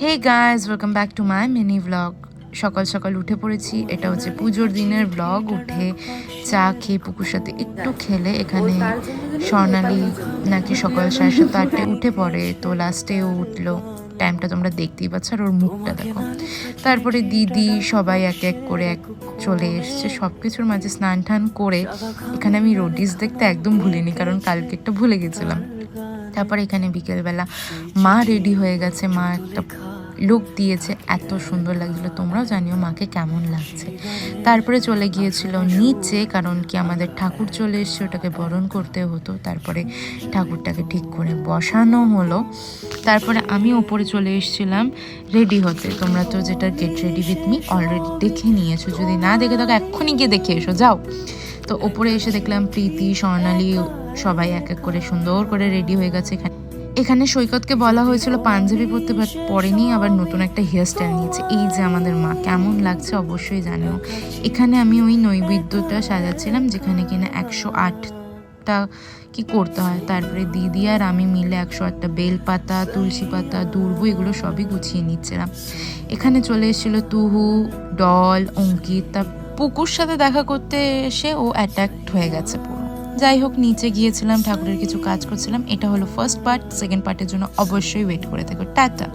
Hey guys, welcome back to my mini vlog. সকাল সকাল উঠে পড়েছি। এটা হচ্ছে পুজোর দিনের ব্লগ। উঠে চা খেয়ে পুকুর সাথে একটু খেলে এখানে স্বর্ণালী নাকি সকাল 7:30-8টায় উঠে পড়ে, তো লাস্টে ও উঠলো। টাইমটা তোমরা দেখতেই পাচ্ছ, আর ওর মুখটা দেখো। তারপরে দিদি সবাই এক এক করে চলে এসছে। সব কিছুর মাঝে স্নান টান করে এখানে আমি রোডিস দেখতে একদম ভুলিনি, কারণ কালকে একটা ভুলে গেছিলাম। তারপর এখানে বিকেলবেলা মা রেডি হয়ে গেছে। মা একটা লুক দিয়েছে, এত সুন্দর লাগছিল। তোমরাও জানিও মাকে কেমন লাগছে। তারপরে চলে গিয়েছিল নিচে, কারণ কি আমাদের ঠাকুর চলে এসছে, ওটাকে বরণ করতে হতো। তারপরে ঠাকুরটাকে ঠিক করে বসানো হলো। তারপরে আমি ওপরে চলে এসেছিলাম রেডি হতে। তোমরা তো যেটা get ready with me already দেখে নিয়েছো, যদি না দেখে থাকো এক্ষুনি গিয়ে দেখে এসো, যাও। তো ওপরে এসে দেখলাম প্রীতি, স্বর্ণালী সবাই এক এক করে সুন্দর করে রেডি হয়ে গেছে। এখানে সৈকতকে বলা হয়েছিল পাঞ্জাবি পরতে, বাট পরেনি, আবার নতুন একটা হেয়ার স্টাইল নিয়েছে। এই যে আমাদের মা, কেমন লাগছে অবশ্যই জানিও। এখানে আমি ওই নৈবেদ্যটা সাজাচ্ছিলাম, যেখানে কিনা 108টা কি করতে হয়। তারপরে দিদি আর আমি মিলে 108টা বেলপাতা, তুলসী পাতা, দুর্ব এগুলো সবই গুছিয়ে নিচ্ছিলাম। এখানে চলে এসেছিল তুহু, ডল, অঙ্কিত। তার পুকুর সাথে দেখা করতে এসে ও অ্যাট্যাক্ট হয়ে গেছে পুরো। যাই হোক, নিচে গিয়েছিলাম, ঠাকুরের কিছু কাজ করছিলাম। এটা হলো ফার্স্ট পার্ট। সেকেন্ড পার্টের জন্য অবশ্যই ওয়েট করে থেকো। টাটা।